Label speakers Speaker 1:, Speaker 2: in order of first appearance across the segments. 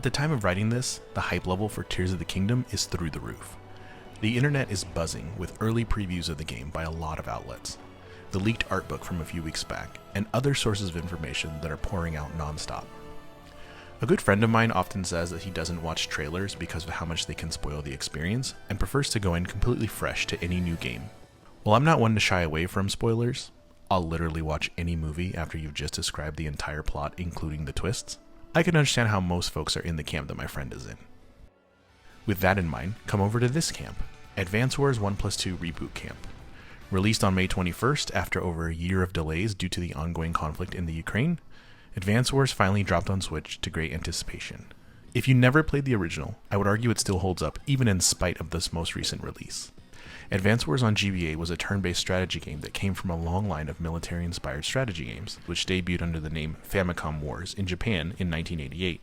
Speaker 1: At the time of writing this, the hype level for Tears of the Kingdom is through the roof. The internet is buzzing with early previews of the game by a lot of outlets, the leaked art book from a few weeks back, and other sources of information that are pouring out nonstop. A good friend of mine often says that he doesn't watch trailers because of how much they can spoil the experience, and prefers to go in completely fresh to any new game. While I'm not one to shy away from spoilers, I'll literally watch any movie after you've just described the entire plot, including the twists. I can understand how most folks are in the camp that my friend is in. With that in mind, come over to this camp, Advance Wars 1+2 Reboot Camp. Released on May 21st after over a year of delays due to the ongoing conflict in the Ukraine, Advance Wars finally dropped on Switch to great anticipation. If you never played the original, I would argue it still holds up even in spite of this most recent release. Advance Wars on GBA was a turn-based strategy game that came from a long line of military-inspired strategy games, which debuted under the name Famicom Wars in Japan in 1988.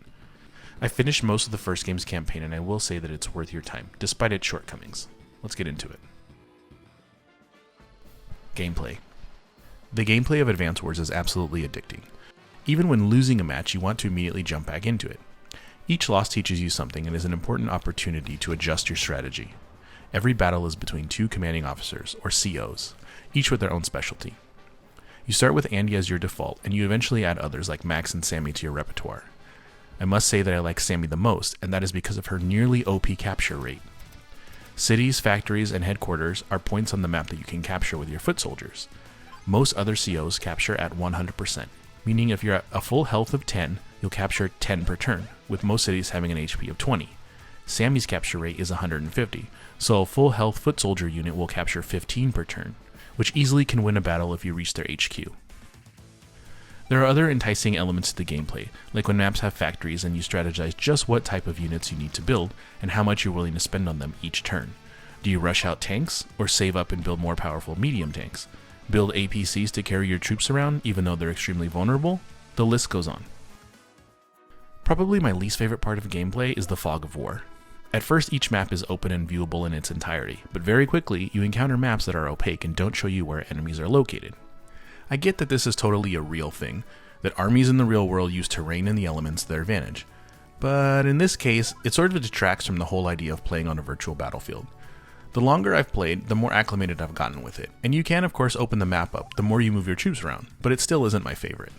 Speaker 1: I finished most of the first game's campaign, and I will say that it's worth your time, despite its shortcomings. Let's get into it. Gameplay. The gameplay of Advance Wars is absolutely addicting. Even when losing a match, you want to immediately jump back into it. Each loss teaches you something and is an important opportunity to adjust your strategy. Every battle is between two commanding officers, or COs, each with their own specialty. You start with Andy as your default, and you eventually add others like Max and Sammy to your repertoire. I must say that I like Sammy the most, and that is because of her nearly OP capture rate. Cities, factories, and headquarters are points on the map that you can capture with your foot soldiers. Most other COs capture at 100%, meaning if you're at a full health of 10, you'll capture 10 per turn, with most cities having an HP of 20. Sammy's capture rate is 150, so a full health foot soldier unit will capture 15 per turn, which easily can win a battle if you reach their HQ. There are other enticing elements to the gameplay, like when maps have factories and you strategize just what type of units you need to build and how much you're willing to spend on them each turn. Do you rush out tanks, or save up and build more powerful medium tanks? Build APCs to carry your troops around even though they're extremely vulnerable? The list goes on. Probably my least favorite part of gameplay is the fog of war. At first, each map is open and viewable in its entirety, but very quickly you encounter maps that are opaque and don't show you where enemies are located. I get that this is totally a real thing, that armies in the real world use terrain and the elements to their advantage, but in this case, it sort of detracts from the whole idea of playing on a virtual battlefield. The longer I've played, the more acclimated I've gotten with it, and you can of course open the map up the more you move your troops around, but it still isn't my favorite.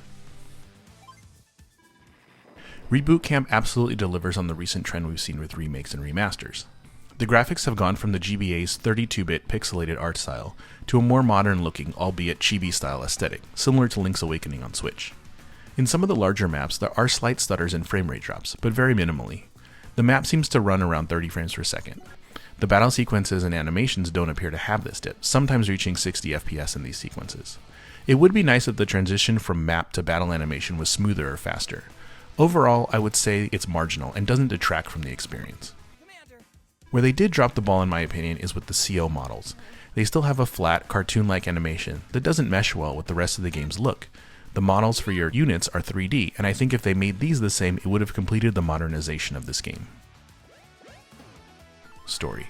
Speaker 1: Reboot Camp absolutely delivers on the recent trend we've seen with remakes and remasters. The graphics have gone from the GBA's 32-bit pixelated art style to a more modern-looking, albeit chibi-style aesthetic, similar to Link's Awakening on Switch. In some of the larger maps, there are slight stutters and frame rate drops, but very minimally. The map seems to run around 30 frames per second. The battle sequences and animations don't appear to have this dip, sometimes reaching 60 FPS in these sequences. It would be nice if the transition from map to battle animation was smoother or faster. Overall, I would say it's marginal and doesn't detract from the experience. Where they did drop the ball in my opinion is with the CO models. They still have a flat, cartoon-like animation that doesn't mesh well with the rest of the game's look. The models for your units are 3D, and I think if they made these the same, it would have completed the modernization of this game. Story.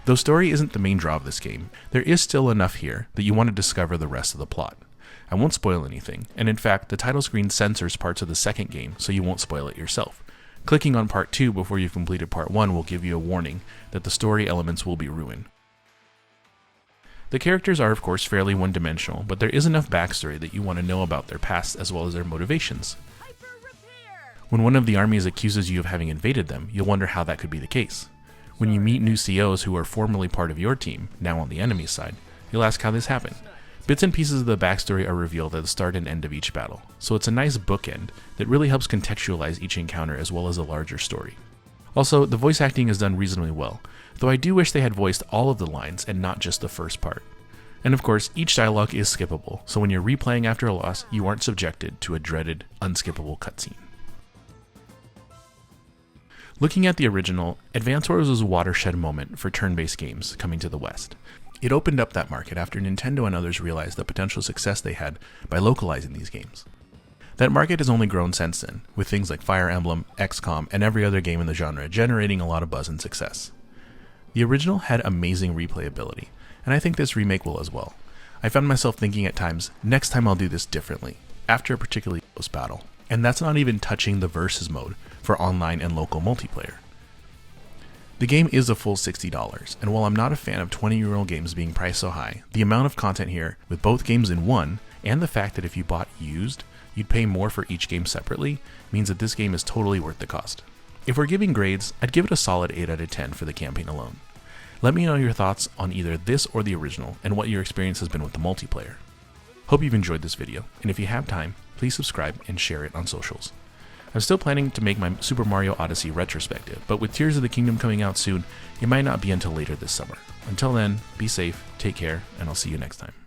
Speaker 1: Though story isn't the main draw of this game, there is still enough here that you want to discover the rest of the plot. I won't spoil anything, and in fact, the title screen censors parts of the second game, so you won't spoil it yourself. Clicking on part 2 before you've completed part 1 will give you a warning that the story elements will be ruined. The characters are of course fairly one-dimensional, but there is enough backstory that you want to know about their past as well as their motivations. When one of the armies accuses you of having invaded them, you'll wonder how that could be the case. When you meet new COs who are formerly part of your team, now on the enemy's side, you'll ask how this happened. Bits and pieces of the backstory are revealed at the start and end of each battle, so it's a nice bookend that really helps contextualize each encounter as well as a larger story. Also, the voice acting is done reasonably well, though I do wish they had voiced all of the lines and not just the first part. And of course, each dialogue is skippable, so when you're replaying after a loss, you aren't subjected to a dreaded, unskippable cutscene. Looking at the original, Advance Wars was a watershed moment for turn-based games coming to the West. It opened up that market after Nintendo and others realized the potential success they had by localizing these games. That market has only grown since then, with things like Fire Emblem, XCOM, and every other game in the genre generating a lot of buzz and success. The original had amazing replayability, and I think this remake will as well. I found myself thinking at times, next time I'll do this differently, after a particularly close battle. And that's not even touching the versus mode, for online and local multiplayer. The game is a full $60, and while I'm not a fan of 20-year-old games being priced so high, the amount of content here, with both games in one, and the fact that if you bought used, you'd pay more for each game separately, means that this game is totally worth the cost. If we're giving grades, I'd give it a solid 8 out of 10 for the campaign alone. Let me know your thoughts on either this or the original, and what your experience has been with the multiplayer. Hope you've enjoyed this video, and if you have time, please subscribe and share it on socials. I'm still planning to make my Super Mario Odyssey retrospective, but with Tears of the Kingdom coming out soon, it might not be until later this summer. Until then, be safe, take care, and I'll see you next time.